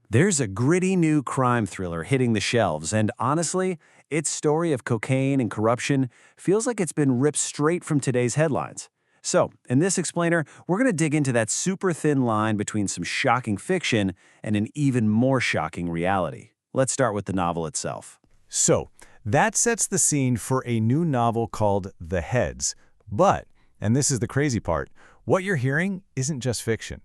There's a gritty new crime thriller hitting the shelves, and honestly, its story of cocaine and corruption feels like it's been ripped straight from today's headlines. So, in this explainer, we're going to dig into that super thin line between some shocking fiction and an even more shocking reality. Let's start with the novel itself. So, that sets the scene for a new novel called The Heads. But, and this is the crazy part, what you're hearing isn't just fiction.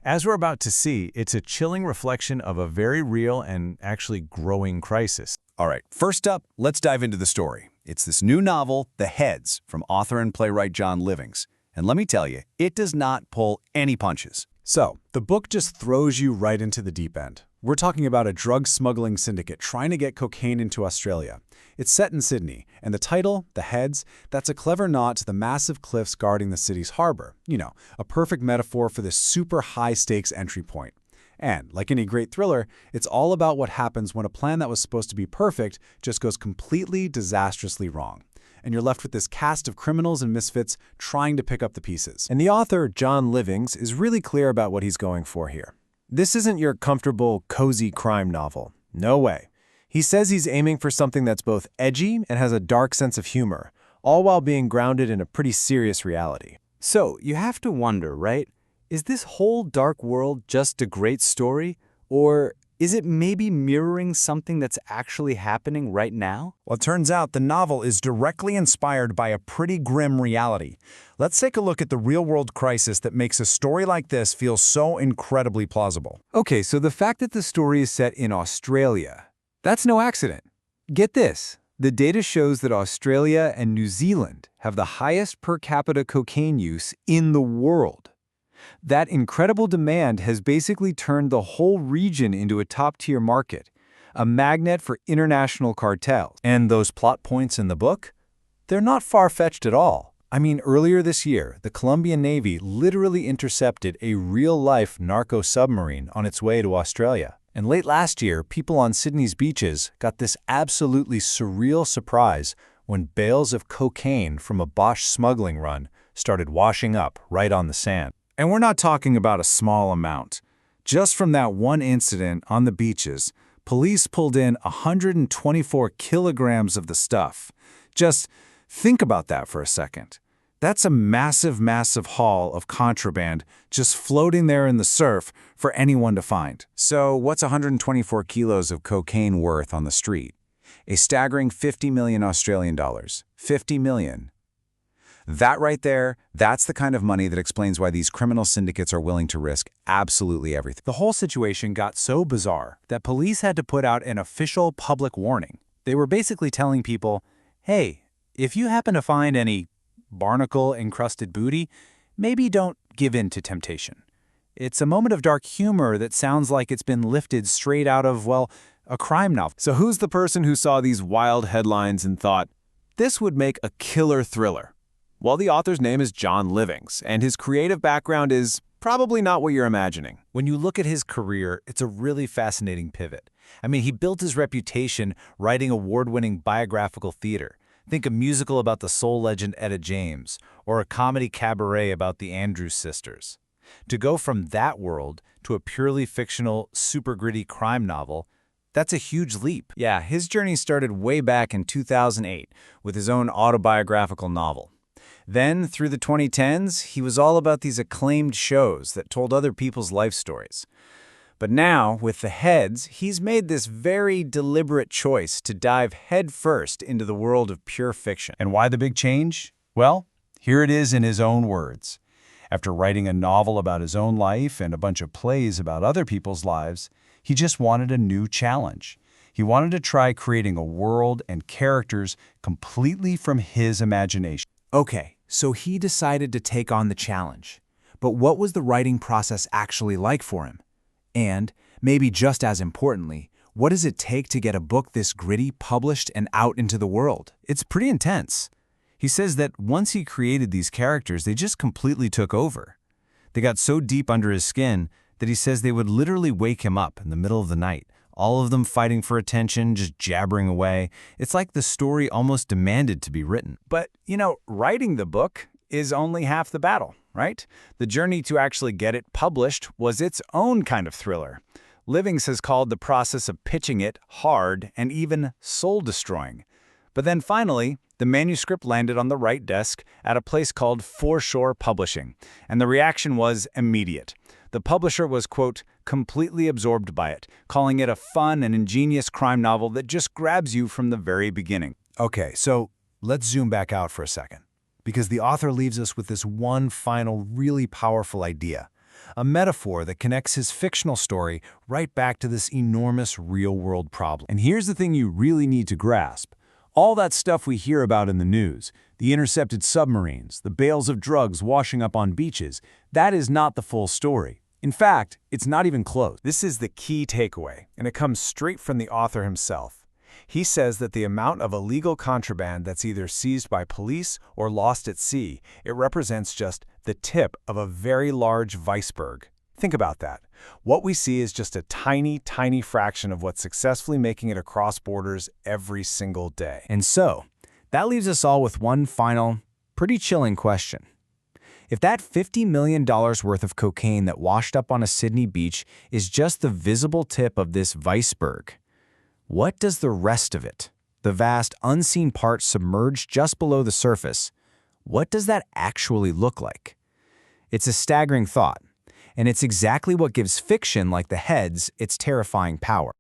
As we're about to see, it's a chilling reflection of a very real and actually growing crisis. All right, first up, let's dive into the story. It's this new novel, The Heads, from author and playwright John Livings. And let me tell you, it does not pull any punches. So, the book just throws you right into the deep end. We're talking about a drug smuggling syndicate trying to get cocaine into Australia. It's set in Sydney, and the title, The Heads, that's a clever nod to the massive cliffs guarding the city's harbor. You know, a perfect metaphor for this super high-stakes entry point. And, like any great thriller, it's all about what happens when a plan that was supposed to be perfect just goes completely disastrously wrong. And you're left with this cast of criminals and misfits trying to pick up the pieces. And the author, John Livings, is really clear about what he's going for here. This isn't your comfortable, cozy crime novel. No way. He says he's aiming for something that's both edgy and has a dark sense of humor, all while being grounded in a pretty serious reality. So, you have to wonder, right? Is this whole dark world just a great story? Or is it maybe mirroring something that's actually happening right now? Well, it turns out the novel is directly inspired by a pretty grim reality. Let's take a look at the real-world crisis that makes a story like this feel so incredibly plausible. Okay, so the fact that the story is set in Australia, that's no accident. Get this. The data shows that Australia and New Zealand have the highest per capita cocaine use in the world. That incredible demand has basically turned the whole region into a top-tier market, a magnet for international cartels. And those plot points in the book? They're not far-fetched at all. I mean, earlier this year, the Colombian Navy literally intercepted a real-life narco-submarine on its way to Australia. And late last year, people on Sydney's beaches got this absolutely surreal surprise when bales of cocaine from a Bosch smuggling run started washing up right on the sand. And we're not talking about a small amount. Just from that one incident on the beaches, police pulled in 124 kilograms of the stuff. Just think about that for a second. That's a massive, massive haul of contraband just floating there in the surf for anyone to find. So what's 124 kilos of cocaine worth on the street? A staggering 50 million Australian dollars. 50 million. That right there, that's the kind of money that explains why these criminal syndicates are willing to risk absolutely everything. The whole situation got so bizarre that police had to put out an official public warning. They were basically telling people, hey, if you happen to find any barnacle-encrusted booty, maybe don't give in to temptation. It's a moment of dark humor that sounds like it's been lifted straight out of, well, a crime novel. So who's the person who saw these wild headlines and thought, this would make a killer thriller? Well, the author's name is John Livings, and his creative background is probably not what you're imagining. When you look at his career, it's a really fascinating pivot. I mean, he built his reputation writing award-winning biographical theater. Think a musical about the soul legend Etta James, or a comedy cabaret about the Andrews sisters. To go from that world to a purely fictional, super gritty crime novel, that's a huge leap. Yeah, his journey started way back in 2008 with his own autobiographical novel. Then, through the 2010s, he was all about these acclaimed shows that told other people's life stories. But now, with The Heads, he's made this very deliberate choice to dive headfirst into the world of pure fiction. And why the big change? Well, here it is in his own words. After writing a novel about his own life and a bunch of plays about other people's lives, he just wanted a new challenge. He wanted to try creating a world and characters completely from his imagination. Okay, so he decided to take on the challenge. But what was the writing process actually like for him? And, maybe just as importantly, what does it take to get a book this gritty published and out into the world? It's pretty intense. He says that once he created these characters, they just completely took over. They got so deep under his skin that he says they would literally wake him up in the middle of the night, all of them fighting for attention, just jabbering away. It's like the story almost demanded to be written. But, you know, writing the book is only half the battle, right? The journey to actually get it published was its own kind of thriller. Livings has called the process of pitching it hard and even soul-destroying. But then finally, the manuscript landed on the right desk at a place called Foreshore Publishing, and the reaction was immediate. The publisher was, quote, completely absorbed by it, calling it a fun and ingenious crime novel that just grabs you from the very beginning. Okay, so let's zoom back out for a second, because the author leaves us with this one final, really powerful idea, a metaphor that connects his fictional story right back to this enormous real-world problem. And here's the thing you really need to grasp. All that stuff we hear about in the news, the intercepted submarines, the bales of drugs washing up on beaches, that is not the full story. In fact, it's not even close. This is the key takeaway, and it comes straight from the author himself. He says that the amount of illegal contraband that's either seized by police or lost at sea, it represents just the tip of a very large iceberg. Think about that. What we see is just a tiny, tiny fraction of what's successfully making it across borders every single day. And so, that leaves us all with one final, pretty chilling question. If that $50 million worth of cocaine that washed up on a Sydney beach is just the visible tip of this iceberg, what does the rest of it, the vast unseen part submerged just below the surface, what does that actually look like? It's a staggering thought, and it's exactly what gives fiction like The Heads its terrifying power.